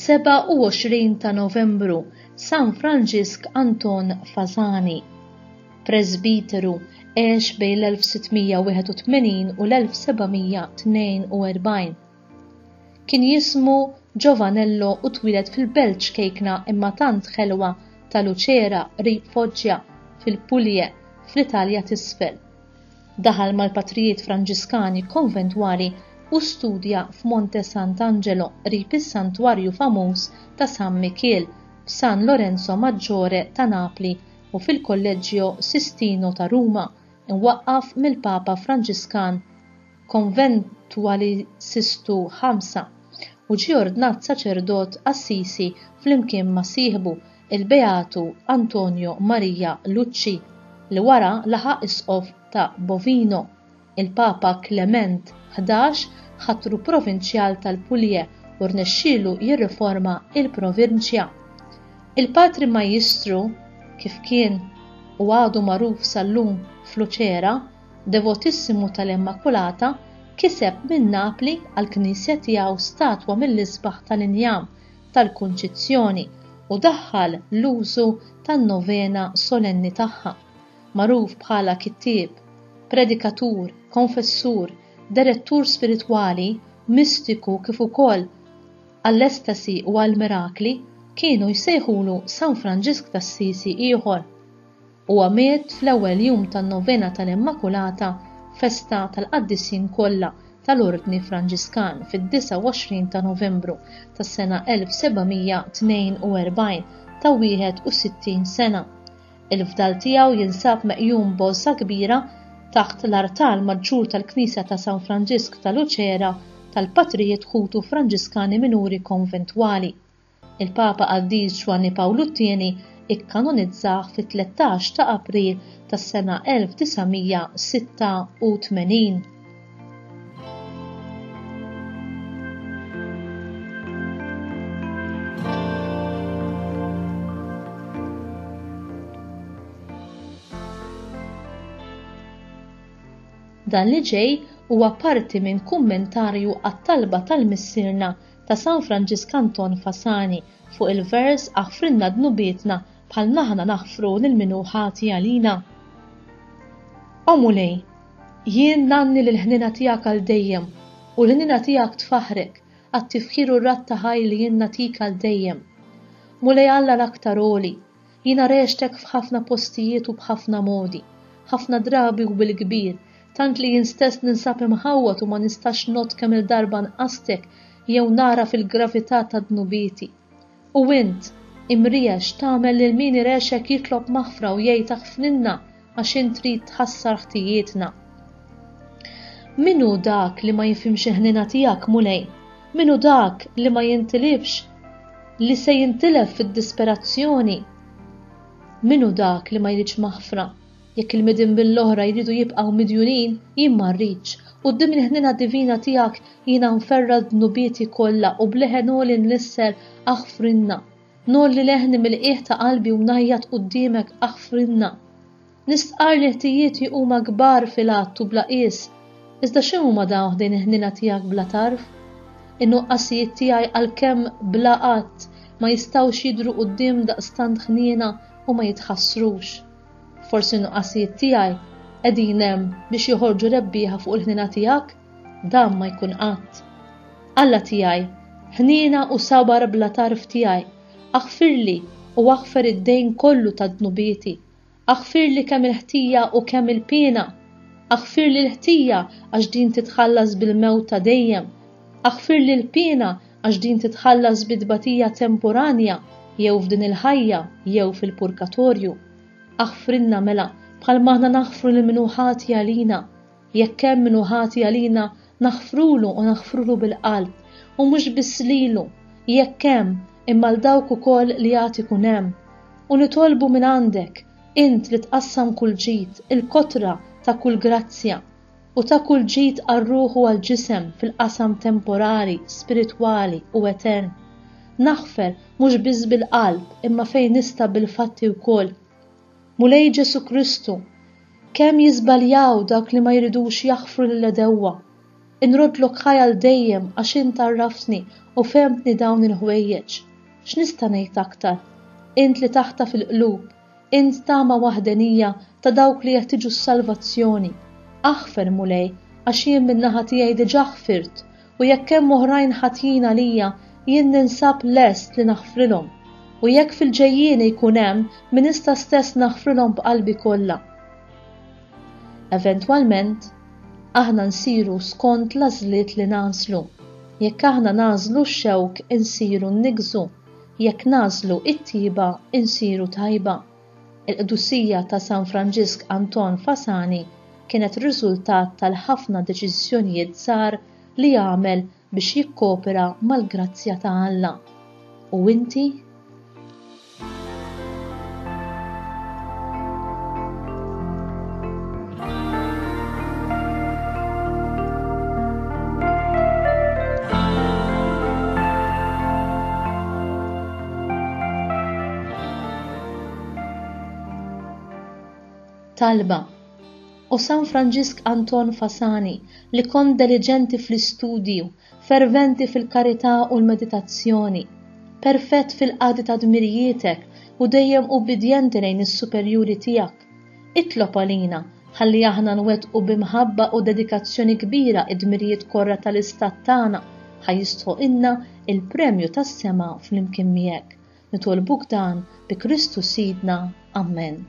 27 ta' Novembru San Franġisk Anton Fasani, Presbiteru, għex bejn l-1681 u l-1742. Kien jismu Giovanello u twilet fil-Belt Xkejkna imma tant ħelwa ta' Lucera qrib Foggia fil-Pulje fl-Italja t'isfel. Daħal mal-Patrijiet Franġiskani konventwali u studja f'Monte Sant'Angelo qrib is-santwarju famuż ta' San Michiel f'San Lorenzo Maggiore ta' Napli u fil-Kolleġġjo Sistino ta' Ruma imwaqqaf mill-Papa Franġiskan Konventualististu 5 u ġie ordnat saċerdot Assisi flimkien ma' sieħbu il-Beatu Antonio Maria Lucci li wara laħaq isqof ta' Bovino. Il-Papa Clement 11 ħattru provinċjal tal-Pulje u rnexxielu jirriforma il-provinċja. Il-Patri Majjistru kif kien u għadu magħruf sal-lum f'Luċera, devotissimu tal-Immakulata, kiseb minn Napli għall-Knisja tiegħu statwa mill-isbaħ tal-injam tal-Kunċizzjoni u daħħal l-użu tan-novena solenni tagħha, magħruf bħala kittieb, predikatur, konfessur, direttur spiritwali, mistiku kif ukoll għall-estasi u għall-mirakli kienu jsejħulu San Franġisk t'Assisi ieħor. Huwa miet fl-ewwel jum tan-novena tal-Immakulata, festa tal-Qaddisin kollha tal-Ordni Franġiskan fid-29 ta' Novembru tas-sena 1742 ta' 61 sena. Il-fdal tiegħu jinsab meqjum b'għoża kbira taħt l-artal maġġur tal-Knisja ta' San Franġisk ta' Lucera tal-Patrijiet Ħutu Franġiskani Minuri Konventwali. Il-Papa Qaddiż Ġwanni Pawlu II ikkanonizzah fit-13 ta' April tas-sena 1986. Dan li ġej huwa parti minn kummentarju għat-talba tal-missierna ta' San Franġisk Anton Fasani fuq il-vers aħfrinna dnubietna bħal naħna naħfru lil min hu ħati għalina. Omulej, jien nanni l-ħnina tiegħek għal dejjem u l-ħnina tiegħek tfaħrek għat-tifħir u r-ratta ħaj li jien natik għal dejjem. Mulej Alla l-aktar oli, jiena reċtek f'ħafna postijiet u b'ħafna modi, ħafna drabi u bil-kbir, tant li jien stess ninsab imħawwat u ma nistax not kemm il-darba nqastek jew nara fil-gravità ta' dnubieti. U int, imriex tagħmel lil min irexek jitlob maħfra u jgħid aħfrinna għax int trid tħassar ħtijietna. Minu dak li ma jifhimx ħnina tiegħek mulej? Minu dak li ma jintilifx li se jintilef fid-disperazzjoni? Minu dak li ma jridx maħfra? Jekk il-midin bil-oħra jridu jibqgħu midjunin, jien ma rridx. Quddiem il-ħnina divina tiegħek jiena nferra d-dnubieti kollha u bleħen noli nlisser aħfrinna. Nolli leħni mill-qiegħ ta' qalbi u ngħajjad quddiemek aħfrinna. Nistqar li ħtijieti huma kbar fil-att u bla qies. Iżda x'inhuma dawn din il-ħnina tiegħek bla tarf? In-nuqqasijiet tiegħi għalkemm bla qatt ma jistgħux jidhru quddiem daqstant ħniena u ma jitħassrux. Forsi nuqqasijiet tiegħi qegħdin hemm biex joħorġu rebbieħa fuq il-ħnina tiegħek? Dan ma jkun qatt. Alla tiegħi, ħniena u sabar bla tarf tiegħi, aħfirli u aħfer id-dejn kollu ta' dnubieti. Aħfirli kemm il-ħtija u kemm il-pena. Aħfirli l-ħtija għax din titħallas bil-mewt ta' dejjem. Aħfirli l-pena għax din titħallas bid-batija temporanja jew f'din il-ħajja jew fil-purgatorju. Aħfrinna mela bħal maħna naħfru lil min hu ħati għalina. Jekk hemm min hu ħati għalina naħfrulu u naħfrulu bil-qalb u mhux biss lilu jekk hemm imma l dawk ukoll li għad ikun hemm. U nitolbu minn għandek int li tqassam kull ġid il-kotra ta' kull grazzja u ta' kull ġid għar-ruħ u għall-ġisem fil-qasam temporali, spiritwali u etern. Naħfer mhux biss bil-qalb imma fejn nista' bil-fatti wkoll. Mulej Ġesu Kristu, kemm jiżbaljaw dawk li ma jridux jaħfru lill-edewwa. inrodlok ħajja l dejjem għax int arrafni u femtni dawn il-ħwejjeġ. X'nista' ngħid aktar? Int li taħta fil-qlub, int tama waħdenija ta' dawk li jeħtieġu s-salvazzjoni. Aħfer Mulej għax jien min-naħa tiegħi diġà ħfirt u jekk hemm oħrajn ħatjin għalija jien ninsab lest li naħfrilhom. U jekk fil-ġejjieni jkun hemm min nista' stess naħfrilhom b'qalbi kollha. Eventwalment, aħna nsiru skont l-għażliet li nażlu. Jekk aħna nażlu x-xewk insiru nnigżu, jekk nażlu it-tiba insiru tajba. Il-qdussija ta' San Franġisk Anton Fasani kienet riżultat tal-ħafna deċiżjonijiet żgħar li jagħmel biex jikkopera mal-grazzja ta' Alla. U inti? Talba. U San Franġisk Anton Fasani li kont diligenti fl-istudju, ferventi fil-karità u l-meditazzjoni, perfett fil-qadi ta' dmirjietek u dejjem ubbidjenti lejn is-superjuri tiegħek. Itlob għalina ħalli aħna nwettqu bimħabba u dedikazzjoni kbira id-dmirijiet korra tal-istat tagħna ħajjistħu ilna il-premju tas-sema flimkien miegħek. Nitolbuk dan bi Kristu Sidna. Amen.